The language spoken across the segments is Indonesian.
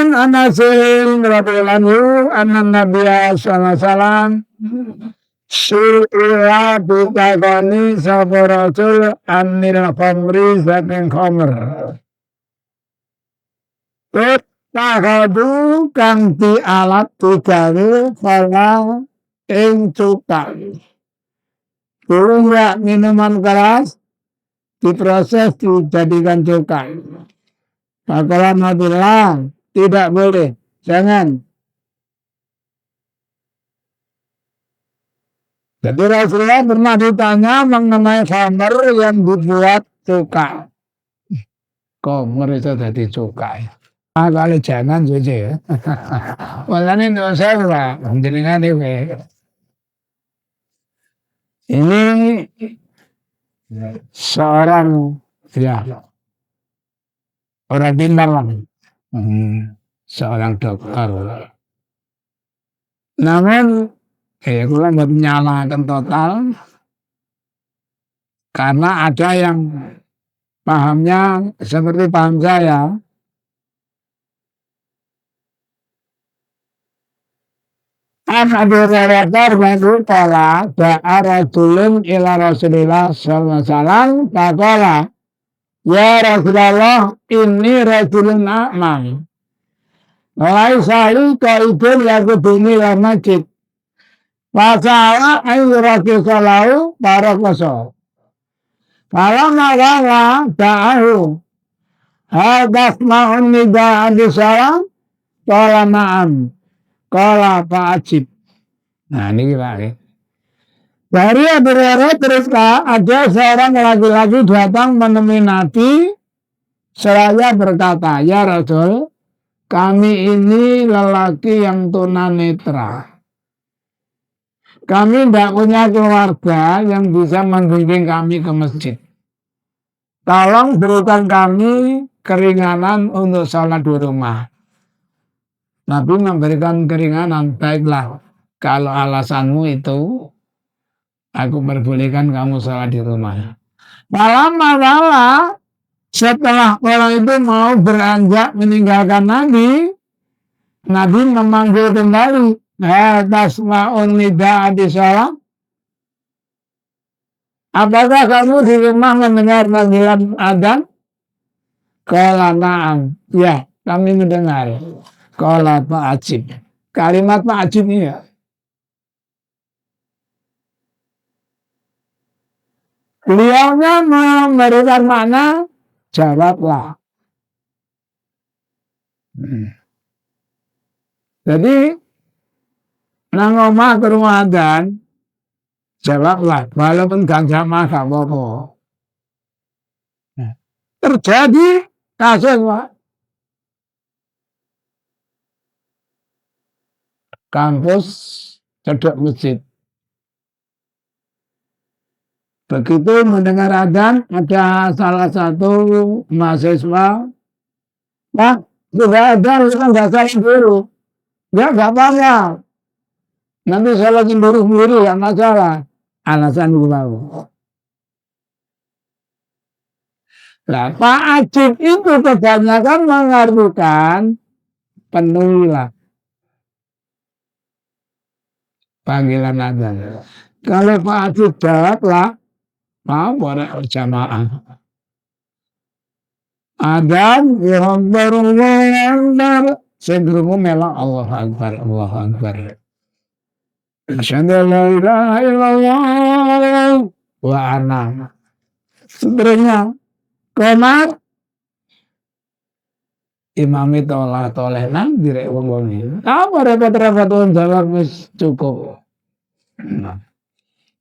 An Anasin radhiyallahu anan Nabiya sallallahu alaihi wasallam su'ila bitakoni sapa Rasul anil khamri saking khamr. Takhadu kang alat digawe kala ing cukai. Burung minuman keras diproses dijadikan cukai. Maka Nabilah tidak boleh, jangan. Jadi Rasulullah pernah ditanya mengenai khamr yang dibuat cukai. Khamr itu jadi cukai. Kalau jangan saja ya. Walane ndak salah, jenengan iki. Ini seorang orang pintar lah. Seorang dokter. Namun kula nggak menyalahkan total karena ada yang pahamnya seperti paham saya. Abi Hurairah radhiyallahu ta'ala da'a rajulun ila Rasulillah sallallahu alaihi wasallam faqala ya Rasulullah inni rajulun a'ma laisa li qaidun yakuduni la masjid fasala ayyuraki salahu barakoso falamma wala da'ahu hadas ma'un nida adisalam qala na'am qala fa'ajib. Nah ini Pak. Dari Abu Hurairah terus ada seorang laki-laki datang menemui Nabi seraya berkata, ya Rasul, kami ini lelaki yang tunanetra. Kami tidak punya keluarga yang bisa membimbing kami ke masjid. Tolong berikan kami keringanan untuk sholat di rumah. Nabi memberikan keringanan, baiklah kalau alasanmu itu aku perbolehkan kamu sholat di rumah. Malam setelah orang itu mau beranjak meninggalkan Nabi, Nabi memanggil kembali, tasma'un nida di sholat. Apakah kamu di rumah mendengar panggilan adzan? Qala na'am, ya kami mendengar. Qala fa'ajib. Kalimat fa'ajib ini ya. Beliaunya memberikan makna jawablah. Jadi nang omah ke rumah adzan jawablah walaupun gak jamaah gak apa-apa. Terjadi kasus Pak. Kampus cedek masjid. Begitu mendengar adzan, ada salah satu mahasiswa, Pak, sudah adzan, kan nggak salah dulu. Ya nggak apa-apa. Nanti salah sendiri, nggak masalah. Alasan gua. Nah, Pak Ajib itu kebanyakan mengartikan penuhilah panggilan adzan. Kalau Pak Ajib jawablah, mau boleh berjamaah. Adzan yang berumur sendiri melak Allah Akbar, Allah Akbar. Asyhadu an la ilaha illallah wa ana. Sebenarnya komar imam itu olah toleh nang direk wong ini. Apa repot-repot wong jawab wis cukup. Nah,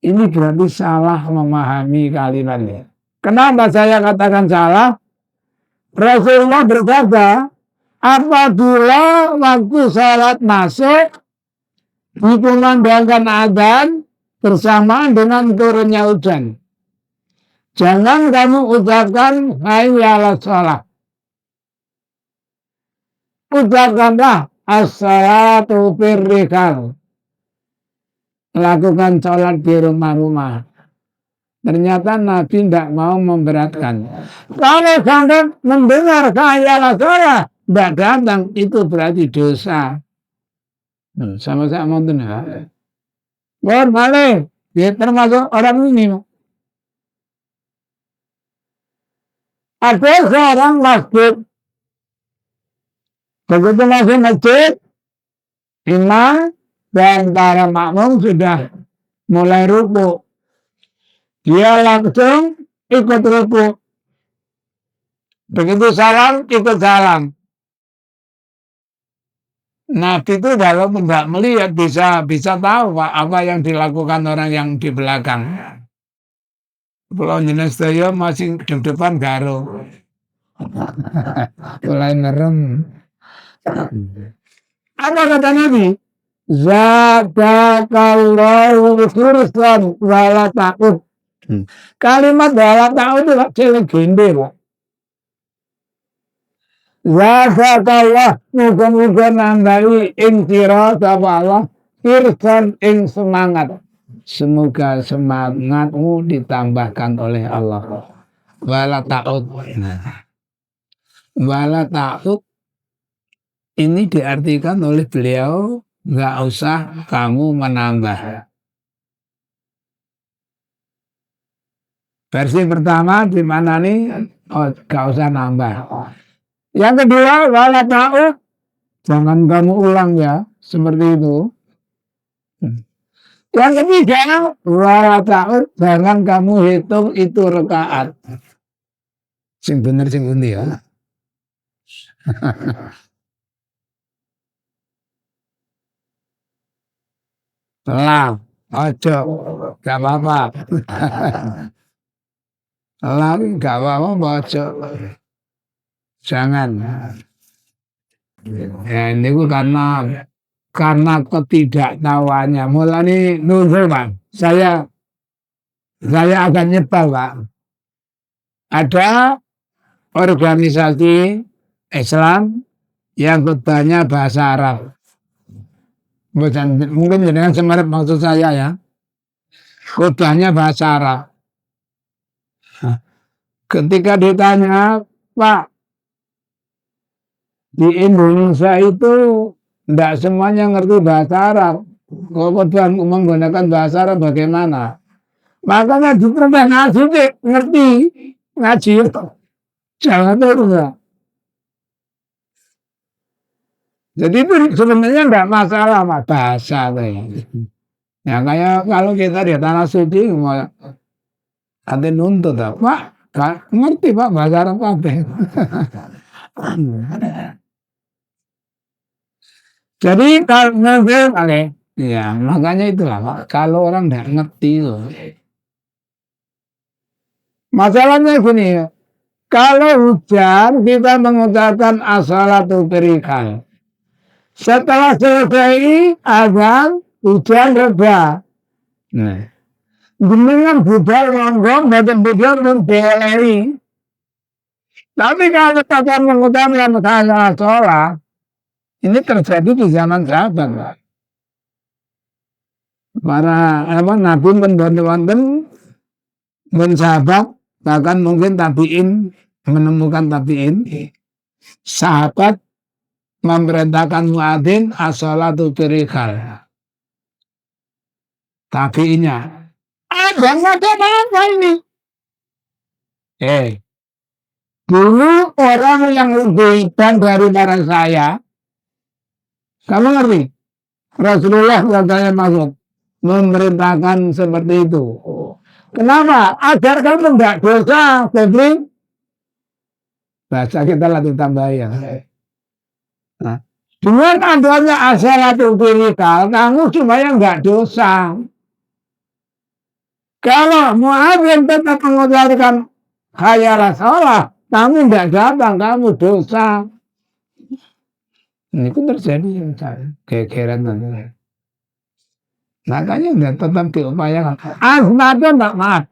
ini berarti salah memahami kalimatnya. Kenapa saya katakan salah? Rasulullah berkata, apabila waktu salat masuk dikumandangkan adzan bersamaan dengan turunnya hujan, jangan kamu ucapkan hayya 'alas shalah. Ucapkanlah as-salatu firrikal. Lakukan sholat di rumah-rumah. Ternyata Nabi tidak mau memberatkan. Kalau sampai mendengar hayya 'alas shalah, nggak datang itu berarti dosa. Sama-sama tuh ya. Boleh, dia termasuk orang ini. Ada seorang masjid, begitu masuk masjid, imam dan para makmum sudah mulai ruku. Dia langsung ikut ruku. Begitu salam, ikut salam. Nabi itu kalau tidak melihat bisa tahu Pak, apa yang dilakukan orang yang di belakang. Kalau jenis saya masih di depan garo. Mulai merem. Apa kata Nabi? Zakakallahu khursan wala ta'ud. Kalimat wala ta'ud itu cewek gende Pak. Zakakallah muka-muka nandai intira sapa Allah khursan ing semangat. Semoga semangatmu ditambahkan oleh Allah. Wala ta'ud. Wala ta'ud ini diartikan oleh beliau, nggak usah kamu menambah. Versi pertama di mana nih? Oh, nggak usah nambah. Yang kedua, wala ta'ud, jangan kamu ulang ya, seperti itu. Yang ketiga, wala ta'ud, jangan kamu hitung itu rakaat. Sing bener sing undi ya. Lah, ojo, gak apa-apa. Lah, gak apa-apa, ojo. Jangan. Ya, ini karena ketidaktahuannya. Mulai nuzul, Pak. Saya akan nyebal, Pak. Ada organisasi Islam yang khutbahnya bahasa Arab. Mungkin dengan semerap maksud saya ya. Khutbahnya bahasa Arab. Ketika ditanya, Pak, di Indonesia itu tidak semuanya ngerti bahasa Arab. Kalau khutbah menggunakan bahasa Arab bagaimana? Makanya di tempat ngaji ngerti ngaji. Jangan terus. Jadi itu sebenarnya enggak masalah Mas, bahasa ya kayak kalau kita di tanah suci mau ada nuntut Pak, ngerti Pak bahasa Arab apa? Jadi kalau ngerti ya makanya itulah Pak, kalau orang enggak ngerti itu masalahnya gini, kalau hujan kita mengucapkan as-salatu firikal. Setelah selesai azan, hujan reda. Nah, dengan budal ronggong, dan budal membeleri. Tapi kalau kita mengutamakan masalah sholat, ini terjadi di zaman sahabat, Pak. Para nabi menwonten sahabat, bahkan mungkin tabiin menemukan tabiin, sahabat memerintahkan muadzin as-salatu firikal. Tabiinnya, abang ada apa ini? Dulu orang yang lebih hebat daripada saya, kamu ngerti? Rasulullah katanya maksud memerintahkan seperti itu. Kenapa? Agar kamu tidak dosa, Febri. Bahasa kita latih tambah ya. Nah, dengan adanya as-salatu firikal, kamu supaya nggak dosa. Kalau muadzin tetap mengucapkan hayya sholat, kamu nggak datang, kamu dosa. Ini pun terjadi kegeran nanti. Makanya tetap diupayakan. Asmatun tak maaf.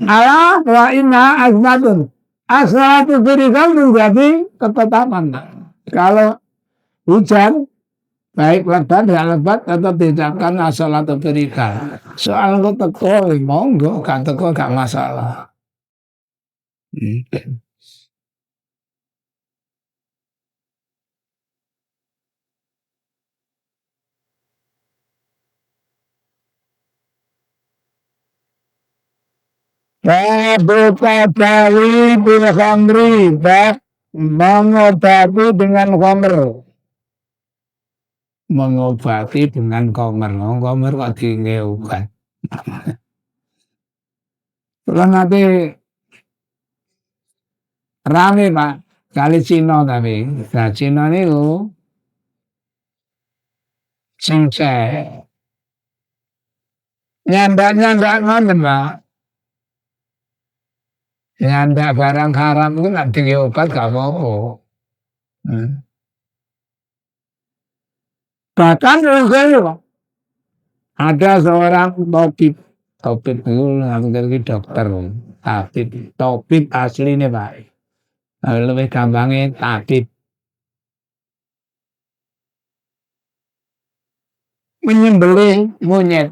Allah wa inna asmatun. As-salatu firikal menjadi ketetapan. Kalau hujan, baik lebat, tidak lebat, tetap diucapkan as-salatu firikal. Soal lu teko, monggo, gak teko gak masalah. Buta Bali bil khamri, mengobati dengan khamr. Mengobati dengan khamr. Khamr kok tinggi obat. Kalau nanti rame Pak, kali Cina tapi. Nah Cina itu singse. Nyandak-nyandak ngoten Pak. Nyandak barang haram itu nanti obat gak apa-apa. Bahkan ada seorang topik itu hampir dokter, topik asli nih Pak. Lebih gampangnya tabib menyembelih monyet.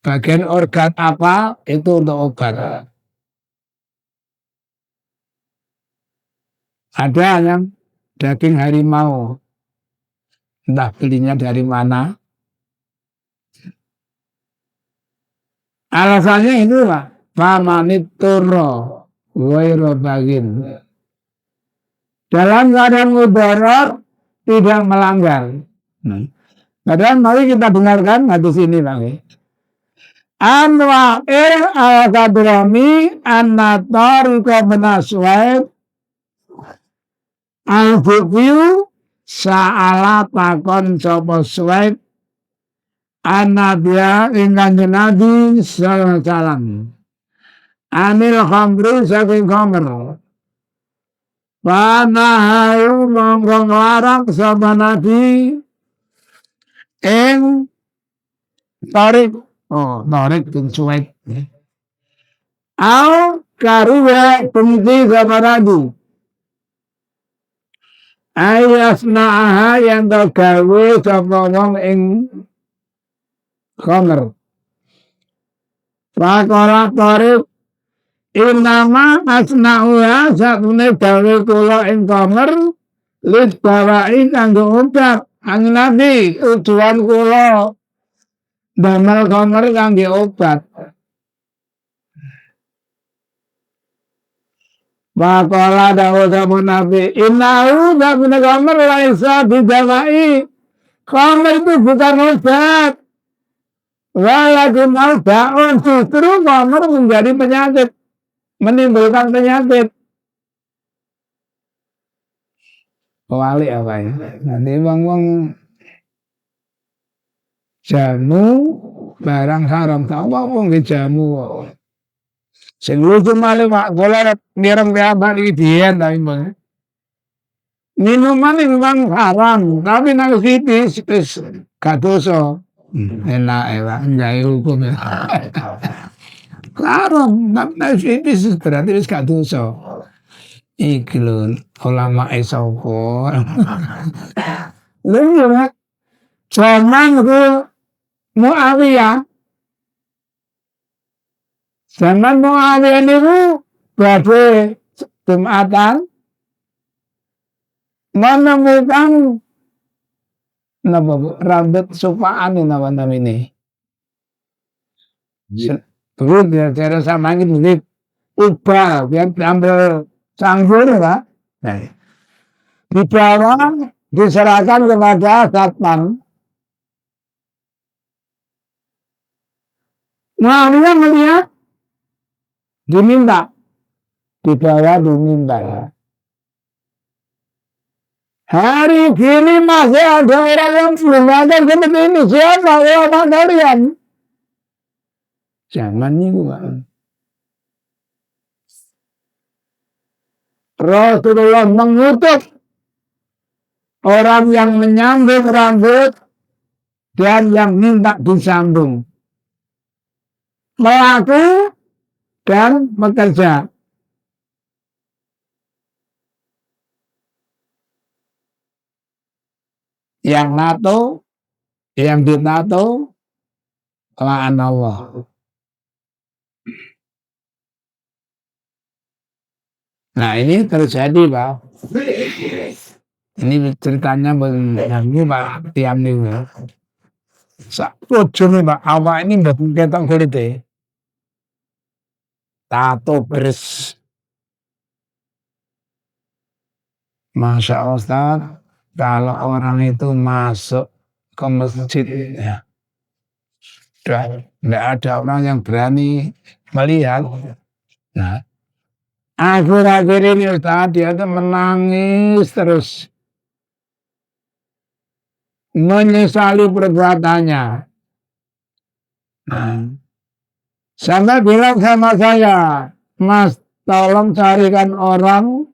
Bagian organ apa itu untuk obat. Ada yang daging harimau, entah belinya dari mana. Alasannya itu Pak, famanitturra ghairu bagin. Dalam keadaan mudarat tidak melanggar. Kadang mari kita dengarkan hadis ini Pak. Anwa'il al-qadrami an-natariqa menaswaib al-bukyu sa'ala takon sopo swaib an-nabiya ingkang Nabi sallallahu alaihi wasallam anil khamri saking khamr panahayu mongko nglarang sapa Nabi ing tarik tarik bin suwaid au karuwe pemiti sama Nabi ayasna'aha yang tergawe sapa wong ing khamr Pakola tarik inama asna'uha satune gawe kula ing khamr lis bawain kanggo obat ang Nabi tujuan kula damel khamr kangge obat. Pakola dawuh sapa Nabi innahu sabune khamr laisa bidawai. Khamr itu bukan obat. Walakin al-ba'un justru khamr menjadi penyakit, menimbulkan penyakit. Wali apa ya? Nanti wong jamu barang haram tak apa nggih jamu. Sing lucu malih Pak, kula nireng piyambak iki biyen ta Mbak. Minuman memang haram, tapi nang sithik wis gak dosa. Enak ya, enggak hukum ya. Haram, nang sithik berarti wis gak dosa. Iki lho, ulama sapa. Lha iya, zaman ku Muawiyah. Zaman Muawiyah niku badhe Jumatan menemukan napa rambut sufaan napa namine. Terus dia cara samangin ini ubah biar ambil canggur Pak. Nah, dibawa diserahkan kepada satpam. Muawiyah melihat diminta dibawa diminta. Hari ini masih ada orang yang belum ada seperti ini. Siapa ulama kalian? Zaman itu Pak. Rasulullah mengutuk orang yang menyambung rambut dan yang minta disambung. Pelaku dan pekerja. Yang NATO, yang ditato, la'an Allah. Nah ini terjadi Pak. Ini ceritanya begini Pak Tiam nih. Ujung Pak, awak ini mboten ketok kulite. Tato beres. Masya Allah Ustaz, kalau orang itu masuk ke masjid, ya, tidak ada orang yang berani melihat. Nah, akhir-akhir ini Ustaz, dia tuh menangis terus. Menyesali perbuatannya. Nah, sampai bilang sama saya, Mas, tolong carikan orang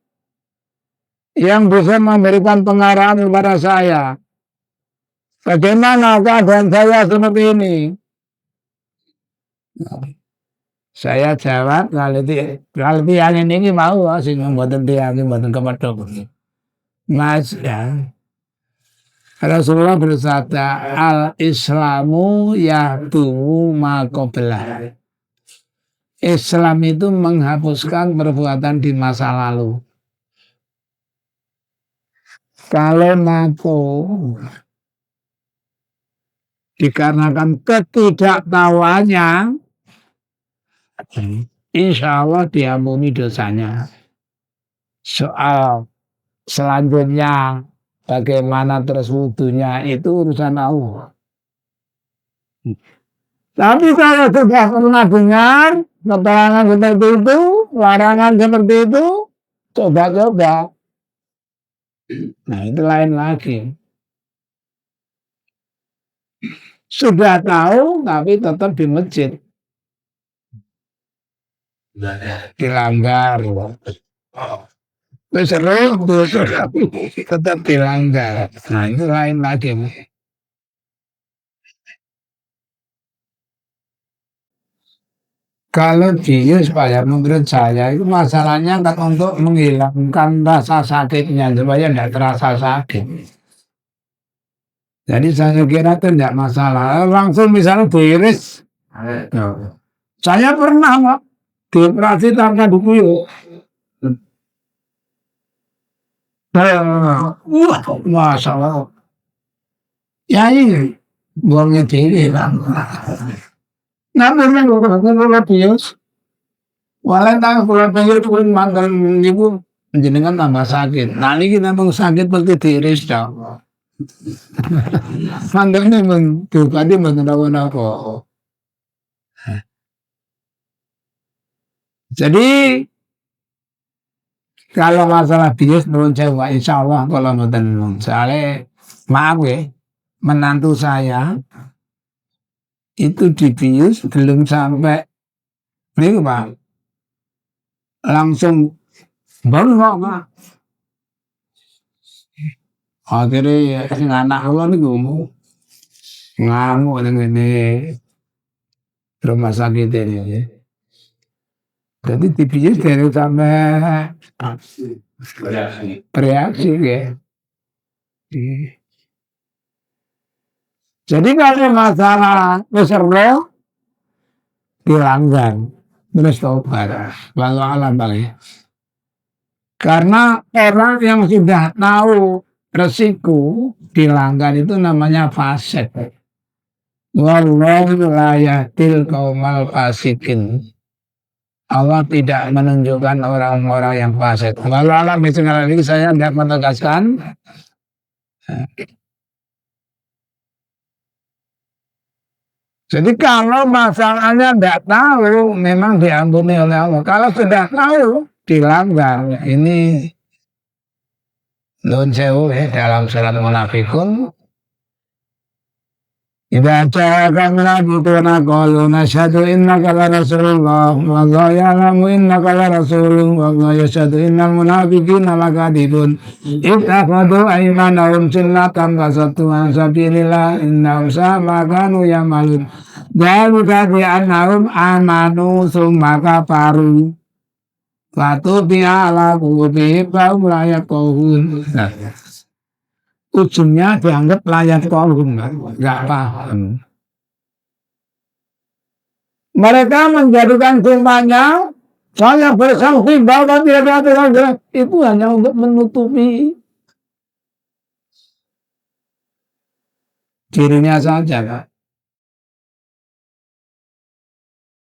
yang bisa memberikan pengarahan kepada saya. Bagaimana keadaan saya seperti ini? Saya jawab, kalau yang ini mau, sih membuat tiang, membuat kemedok. Mas, ya. Rasulullah bersabda, al-Islamu yahtumu maqoblah. Islam itu menghapuskan perbuatan di masa lalu. Kalau NATO dikarenakan ketidaktahuannya, insya Allah diampuni dosanya. Soal selanjutnya bagaimana terus wudunya itu urusan Allah. Tapi kalau sudah pernah dengar keterangan seperti itu, larangan seperti itu, coba-coba. Nah itu lain lagi. Sudah tahu tapi tetap di masjid. Dilanggar. Terus tetap dilanggar. Nah itu lain lagi. Kalau bius Pak ya menurut saya itu masalahnya kan untuk menghilangkan rasa sakitnya supaya tidak terasa sakit. Jadi saya kira itu tidak masalah. Langsung misalnya diiris. Saya pernah Pak dioperasi tanpa dikuyuk. Wah, masalah. Ya ini buangnya diri Pak. Namun kalau bius walau tak kalau pengen pun mantan ibu jenengan tambah sakit. Nah ini kita memang sakit pasti diiris dong. Mantannya memang tadi mengenal-kenal. Jadi kalau masalah bius menurut saya insya Allah kalau mboten soalnya maaf ya menantu saya itu dibius belum sampai ini Pak langsung bengok Pak. Akhirnya anak kula niku ngamuk dengan ini rumah sakit ini. Jadi dibius dari sampai bereaksi ya. Jadi kalau masalah keserlo dilanggar terus tobat. Walau alam Bang ya. Karena orang yang sudah tahu resiko dilanggar itu namanya fasik. Wallahu la yahdil qaumal fasikin. Allah tidak menunjukkan orang-orang yang fasik. Walau alam itu ini saya tidak menegaskan. Jadi kalau masalahnya tidak tahu, memang diampuni oleh Allah. Kalau sudah tahu, dilanggar. Ini Nun sewu ya dalam surat Munafikun. Idza ja'aka munafiquna qalu nashhadu innaka la rasulullah wallahu ya'lamu innaka la rasulun wallahu yashhadu innal munafiqina lakadibun ittakhadhu aymanahum jinnatan fasattu an sabilillah innahum sa'a ma kanu ya'malun dzalika bi annahum amanu tsumma kafaru wa tubi'a ala qulubihim fa hum la yafqahun. Ujungnya dianggap layak kolum, nggak paham. Mereka menjadikan sumpahnya, saya bersaksi bahwa tidak ada itu hanya untuk menutupi dirinya saja.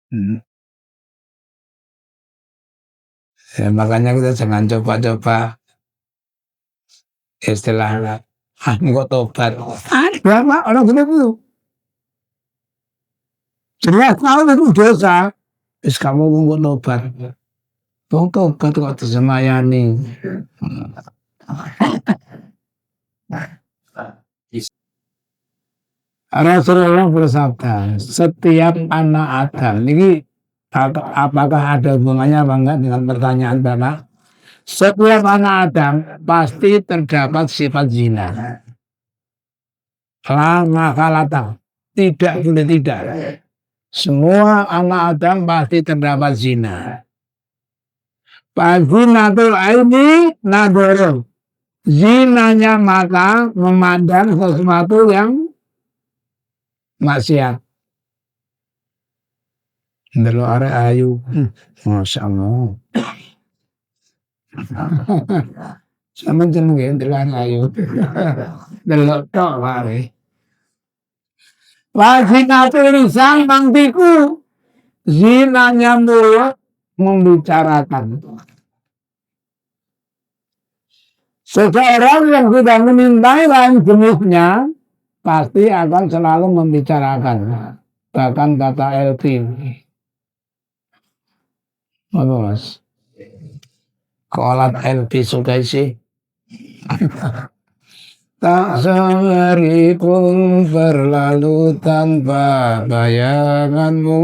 Hmm. Ya, makanya kita jangan coba-coba istilahnya, nggak tobat. Ada Pak, orang begitu. Jelas tahu itu dosa. Terus kamu nggak tobat. Wong tobat kok disemayani. Rasulullah bersabda, setiap anak Adam, ini apakah ada hubungannya apa enggak dengan pertanyaan Bapak? Setiap anak Adam pasti terdapat sifat zina. Lama kalata, tidak boleh tidak. Semua anak Adam pasti terdapat zina. Fazinatul aini nadoro. Zinanya mata memandang sesuatu yang maksiat. Delok arek ayu. Masya Allah. Sama jeneng ya delok arek ayu. Delok tok wae. Wazinatul lisan mangtiku. Zinanya mulut membicarakan. Seseorang yang sudah memintai lain jenisnya pasti akan selalu membicarakan. Bahkan kata LP. Apa mas? Kolat LP suka sih. Tak sehari pun berlalu tanpa bayanganmu.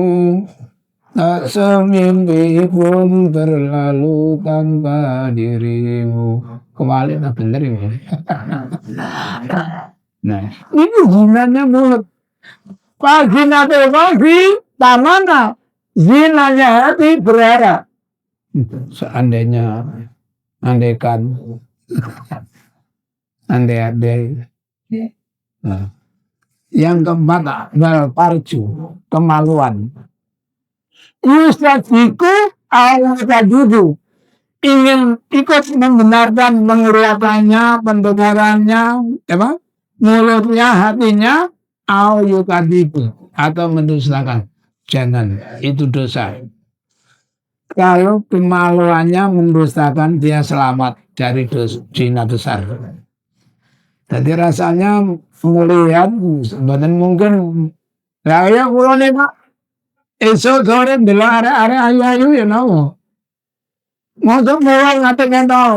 Tak semimpi pun berlalu tanpa dirimu. Kembali tak bener ini. Nah, ini zinanya mulut. Pas zina pagi, tamana. Zinanya hati berharap. Seandainya, andaikan, andai-andai. Nah, yang keempat, parju, kemaluan. Yustafiku al-tajudu. Ingin ikut membenarkan penglihatannya, pendengarannya, apa? Mulutnya, hatinya, al-yukadibu. Atau mendustakan. Jangan, itu dosa. Kalau kemaluannya mendustakan, dia selamat dari zina besar. Jadi rasanya melihat, sebenarnya mungkin, ya kalau nih Pak, esok sore delok arek-arek ayu-ayu ya nopo. Mosok mewah ngatek tahu.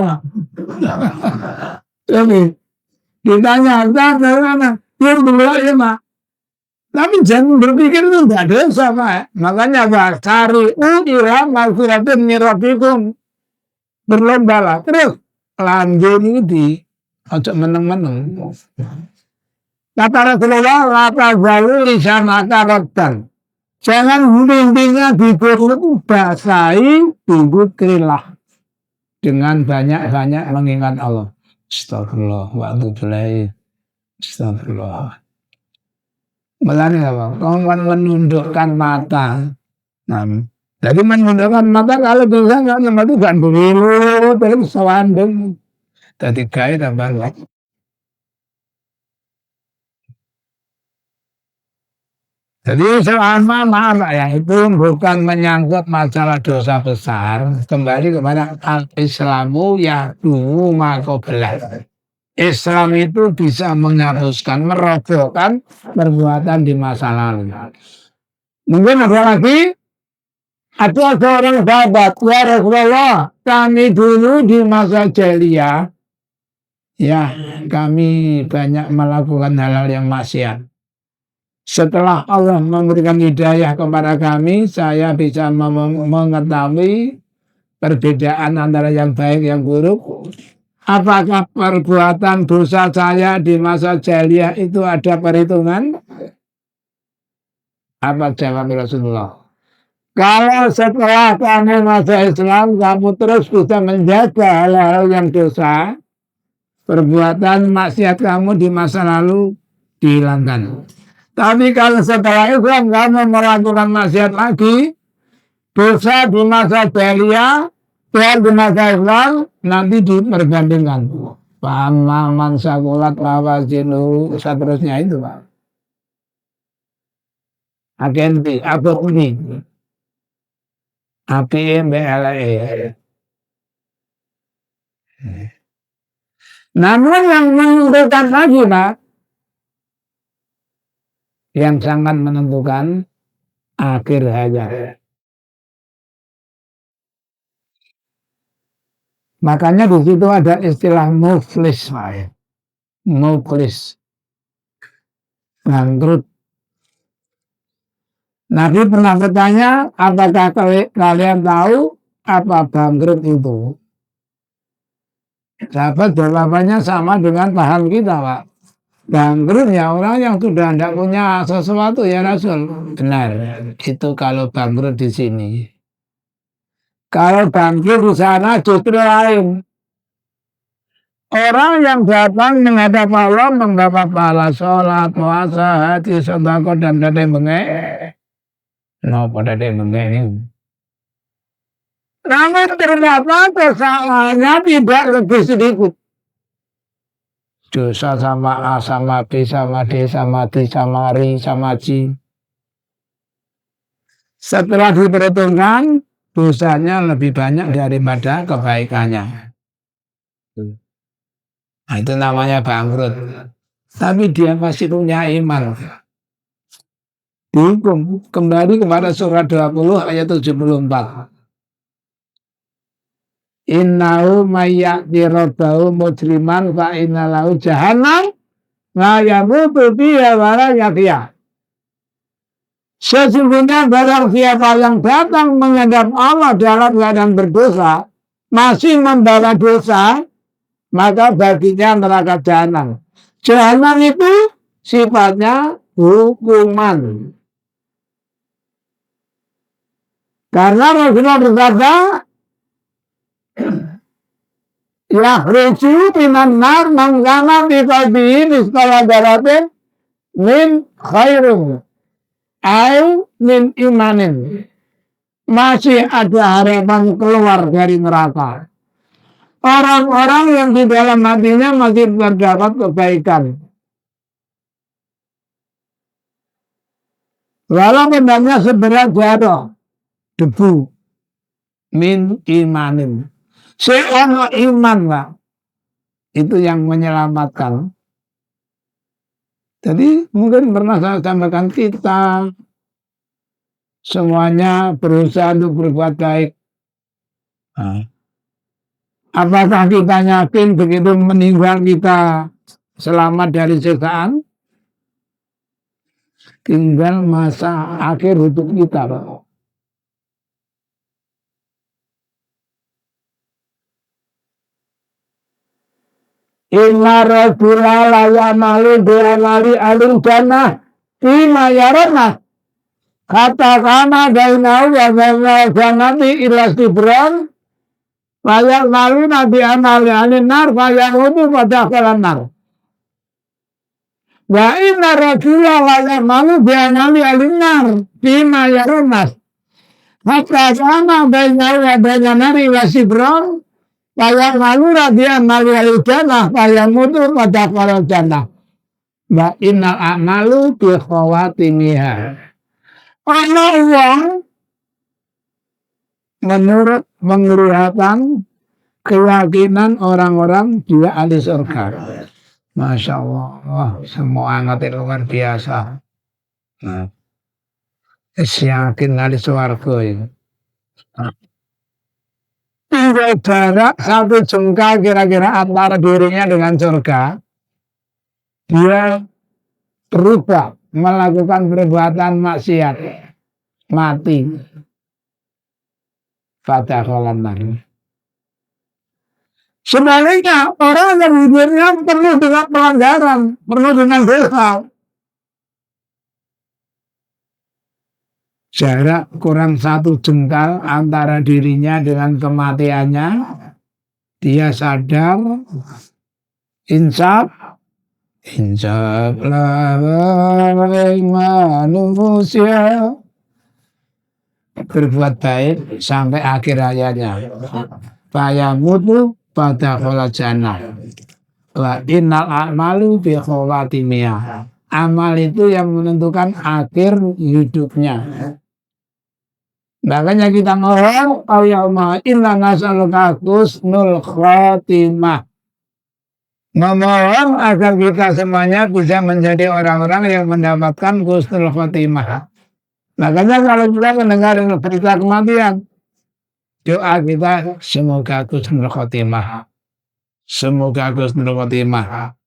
Tapi ditanya, mana? Dia delok ya Pak. Tapi jangan berpikir itu tidak dosa Pak. Makanya Pak, cari ila maghfiratin min rabbikum. Berlomba terus lanjut ini ojo meneng-meneng. Kata Rasulullah, la zalu lisanaka raddan. Jangan bimbingnya bibirmu basahi bibukrilah dengan banyak-banyak mengingat Allah. Astagfirullah wa atubu ilaih. Astagfirullah. Melani apa? Kau menundukkan mata. Nah, jadi menundukkan mata kalau bisa nggak menundukkan bulu terus sawandeng. Tadi gaya tambah lagi. Jadi soal mana ya itu bukan menyangkut masalah dosa besar. Kembali kepada al-Islamu ya dulu makobelah. Islam itu bisa menghapuskan, merobohkan perbuatan di masa lalu. Mungkin ada lagi, ada seorang sahabat, ya Rasulullah, kami dulu di masa jahiliyah, ya kami banyak melakukan hal-hal yang maksiat. Setelah Allah memberikan hidayah kepada kami, saya bisa mengetahui perbedaan antara yang baik yang buruk. Apakah perbuatan dosa saya di masa jahiliyah itu ada perhitungan? Apa jawab Rasulullah? Kalau setelah kamu masuk Islam, kamu terus bisa menjaga hal-hal yang dosa, perbuatan maksiat kamu di masa lalu dihilangkan. Tapi kalau setelah Islam kamu melakukan maksiat lagi, dosa di masa jahiliyah, dosa di masa Islam nanti diperbandingkan. Paman sakulat lawazinu seterusnya itu Pak. Agenti, abad ini. apike mbek eleke. Namun yang menentukan lagi Pak, yang sangat menentukan akhir hayat. Makanya di situ ada istilah muflis, Pak. Muflis, bangkrut. Nabi pernah bertanya, apakah kalian tahu apa bangkrut itu? Sahabat jawabannya sama dengan paham kita, Pak. Bangkrut ya orang yang sudah tidak punya sesuatu ya Rasul. Benar, itu kalau bangkrut di sini. Kalau bangkrut di sana justru lain. Orang yang datang menghadap Allah mendapat pahala sholat, puasa, haji, sedekah dan dade bengek. Napa dade bengek ini? Namun ternyata kesalahannya tidak lebih sedikit. Dosa sama A, sama B, sama D, sama D, sama R, sama C. Setelah diperhitungkan, dosanya lebih banyak daripada kebaikannya. Nah, itu namanya bangkrut. Tapi dia masih punya iman. Dihukum. Kembali kepada surat 20 ayat 74. Innahu mayya'ti rabbahu mujriman fa innalahu jahannam la yamutu fiha wa la yahya. Sesungguhnya barang siapa yang datang menghadap Allah dalam keadaan berdosa, masih membawa dosa, maka baginya neraka jahanam. Jahanam itu sifatnya hukuman. Karena Rasulullah bersabda, yakhruju minan nar man kana fi qalbihi mithqala dzarratin min khairin au min imanin. Masih ada harapan keluar dari neraka. Orang-orang yang di dalam hatinya masih terdapat kebaikan. Walaupun hanya seberat jatuh debu min imanin. Seorang iman, Pak. Itu yang menyelamatkan. Jadi mungkin pernah saya sampaikan kita semuanya berusaha untuk berbuat baik. Nah, apakah kita yakin begitu meninggal kita selamat dari siksaan? Tinggal masa akhir hidup kita, Pak. Inna rajula la ya'malu bi'amali alil jannah fima yarana katakanah bainahu wa bainal jannati ila sibran wa ya'maluna bi'amali alin nar fa yamutu pada kalan nar. Wa inna rajula la ya'malu bi'amali alin nar fima yarana katakanah bainahu wa bainal nari ila sibran Payah malu dia malu jannah, payah mutu pada kalau jannah. Wa innal a'malu bi khawatimiha. Ana uang menurut penglihatan keyakinan orang-orang dia ahli surga. Masya Allah, semua angat luar biasa. Nah, yakin ahli surga itu. Jarak satu jengkal kira-kira antara dirinya dengan surga, dia berubah melakukan perbuatan maksiat, mati pada kolam nar. Sebaliknya orang yang hidupnya penuh dengan pelanggaran, penuh dengan dosa, jarak kurang satu jengkal antara dirinya dengan kematiannya, dia sadar, insaf la manusia, berbuat baik sampai akhir hayatnya. Fayamutu pada khola jannah. Wa innal a'malu bi khawatimiyah. Amal itu yang menentukan akhir hidupnya. Makanya kita mohon, Allahumma inna nas'aluka husnul khotimah. Memohon agar kita semuanya bisa menjadi orang-orang yang mendapatkan husnul khotimah. Makanya kalau kita mendengar berita kematian, doa kita semoga husnul khotimah. Semoga husnul khotimah.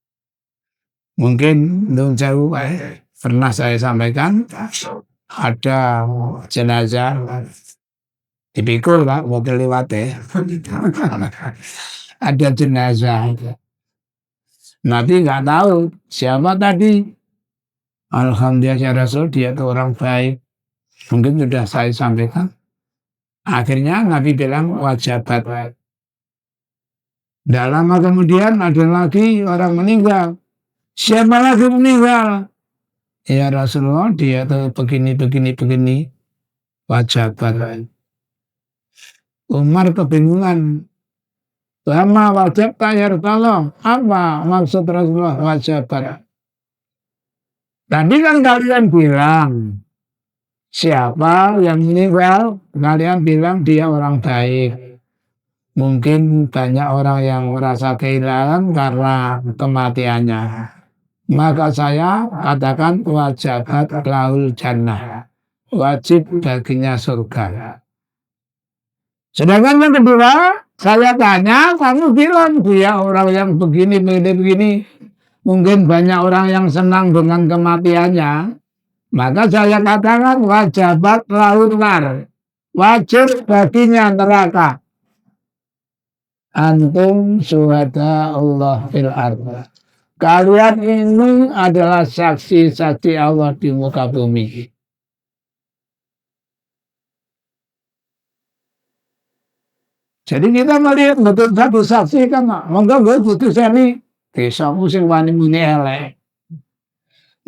Mungkin jauh pernah saya sampaikan ada jenazah dipikul Pak, wakil lewat ada jenazah. Nabi nggak tahu siapa tadi. Alhamdulillah ya Rasul, dia itu orang baik. Mungkin sudah saya sampaikan. Akhirnya Nabi bilang wajabat. Tidak lama kemudian ada lagi orang meninggal. Siapa lagi meninggal? Ya Rasulullah, dia itu begini. Wajabat. Umar kebingungan. Lama wajib ya Rasulullah. Apa maksud Rasulullah wajabat? Tadi kan kalian bilang siapa yang meninggal, kalian bilang dia orang baik. Mungkin banyak orang yang merasa kehilangan karena kematiannya. Maka saya katakan wajabat lahul jannah. Wajib baginya surga. Sedangkan yang kedua, saya tanya, kamu bilang dia orang yang begini. Mungkin banyak orang yang senang dengan kematiannya. Maka saya katakan wajabat lahul nar. Wajib baginya neraka. Antum syuhada Allah fil ardh. Kalian ini adalah saksi-saksi Allah di muka bumi. Jadi kita melihat betul satu saksi kan, monggo gue butuh seni, desa musim wani muni elek.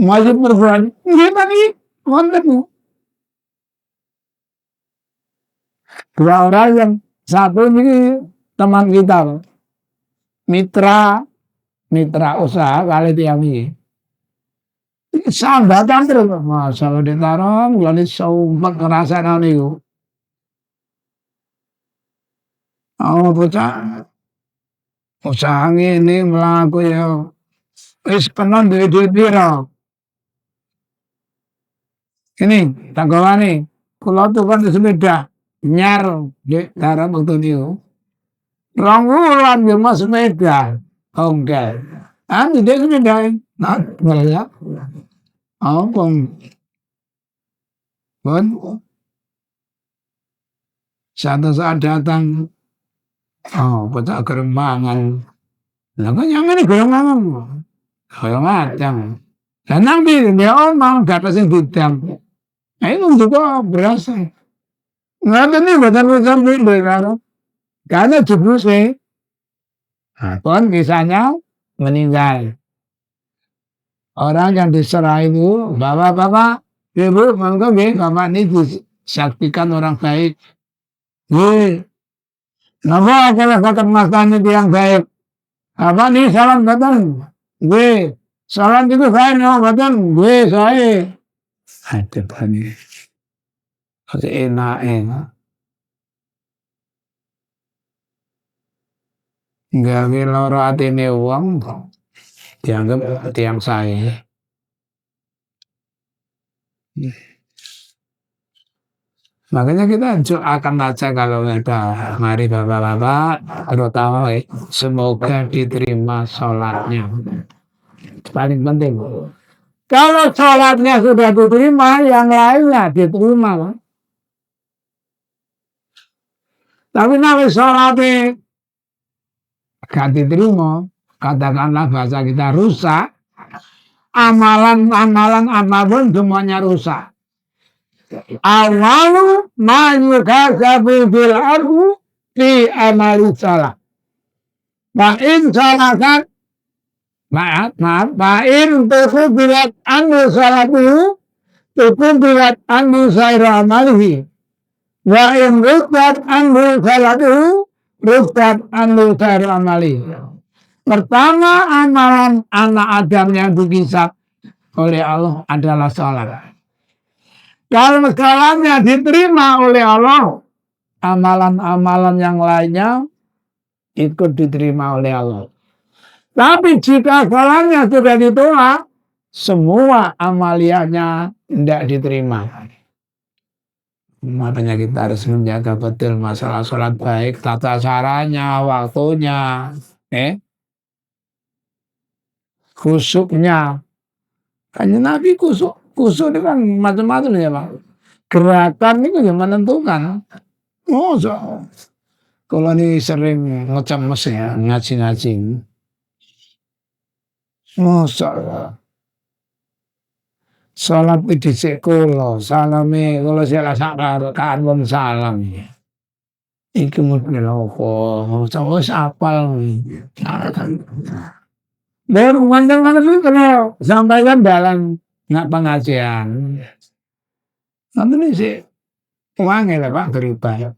Masih perbuatan, kita nih, wonten. Dua orang yang satu ini teman kita, mitra usaha kali tiang ini. Sambatan terus, masalah ditaruh, mulai sumpah kerasaan itu. Oh bocah usaha ini melaku ya wis penon duit piro ini tanggawane kula tukan sepeda nyar di darat waktu niku 2 wulan yo mas sepeda ongkel di sepeda nah ya apa pun satu saat datang bocah geremangan. Lah kok yang ini geremangan. Kaya macam. Lah nang ndi dia omong gak sing bidang. Itu juga berasa. Ngoten iki mboten sampe lho. Karena jebuse pun misalnya meninggal. Orang yang diserah itu, bapak-bapak, ibu, monggo nggih, bapak ini disaktikan orang baik. Nggih. Napa kalau ketemu yang baik? Apa nih salam datang? Gue salam itu saya no datang. Gue saya. Ada banyak. Ada enak. Enggak loro atine wong dianggap tiang saya. Makanya kita akan baca kalau ada mari bapak-bapak terutama semoga diterima sholatnya. Paling penting. Kalau sholatnya sudah diterima, yang lainnya diterima. Tapi nanti sholatnya gak diterima, katakanlah bahasa kita rusak, amalan apapun semuanya rusak. Awalu ma yukasabu bil ardu fi amali salah. Ma'in salakat ma'in tukubilat anu salatuhu tukubilat anu sayra amalihi. Wa'in rukbat anu salatuhu rukbat anu sayra amalihi. Pertama amalan anak Adam yang dihisab oleh Allah adalah salat. Kalau sholatnya diterima oleh Allah, amalan-amalan yang lainnya ikut diterima oleh Allah. Tapi jika sholatnya sudah ditolak, semua amaliyahnya tidak diterima. Makanya kita harus menjaga betul masalah sholat baik, tata caranya, waktunya, khusyuknya. Hanya Nabi kusuk itu kan macam-macam ya Pak. Gerakan itu yang menentukan. Oh, kalau ini sering ngecam ya, ngaji-ngaji. Masa salat dhisik kula, salame kula salah sak rakaat wong salam. Iki model apa? Wis apal. Dan mantan-mantan itu kalau sampaikan dalam nggak pengajian. Nanti nih sih wangi lah Pak berubah.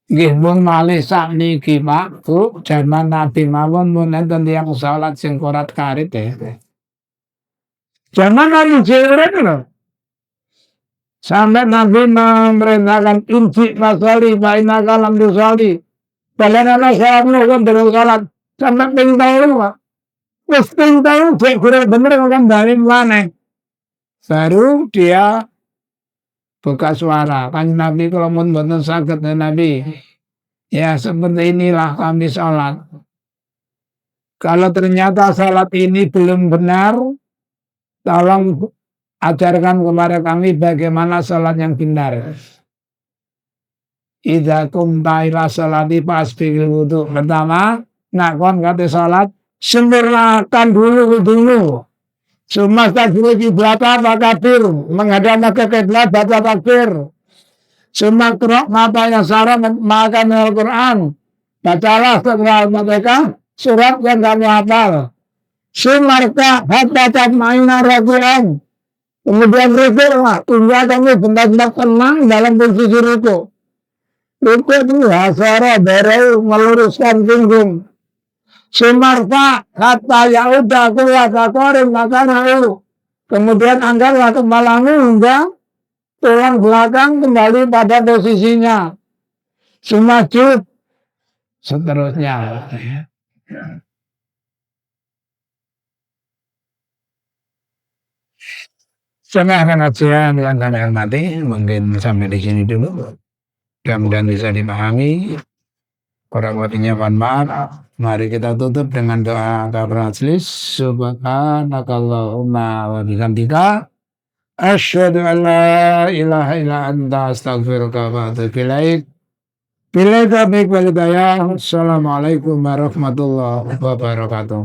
Nggih mun malih sakniki Pak, Bu, jaman Nabi mawon mun enten tiyang salat sing korat karit ya. Zaman Nabi Jibril lho. Sampai Nabi memerintahkan inji masali fa innaka lam tusalli. Kalian ana salat kan dereng salat sampai ping telu Pak. Wis ping telu jek bener kan dari maneh. Baru dia buka suara. Kan Nabi kalau mun mboten saged Nabi. Ya seperti inilah kami sholat. Kalau ternyata sholat ini belum benar, tolong ajarkan kepada kami bagaimana sholat yang benar. Idza kumta ila sholati fasbighil wudu. Pertama, ngakon kate sholat, sempurnakan dulu wudumu. Summa takbir ibadah takbir, menghadap ke kiblat baca takbir. Summa qra' mata yang sarah makan Al-Qur'an. Bacalah setelah mereka surat yang kamu hafal. Sumarka hatta tatma'inna raki'an. Kemudian rukuklah, tunggu kamu bentar-bentar tenang dalam posisi rukuk. Rukuk itu hasara dari meluruskan punggung. Sumarka hatta yaudah kuat akorim makanahu. Kemudian angkatlah kepalamu hingga tulang belakang kembali pada posisinya. Sumajud seterusnya. Saya akan ajian yang kami hormati, mungkin sampai di sini dulu. Mudah-mudahan bisa dipahami. Kurang lebihnya mohon maaf. Mari kita tutup dengan doa kafaratul majlis. Subhanakallahumma wa bihamdika asyhadu an la ilaha illa anta astaghfiruka wa atubu ilaik. Bila taufiq wal hidayah. Assalamualaikum warahmatullahi wabarakatuh.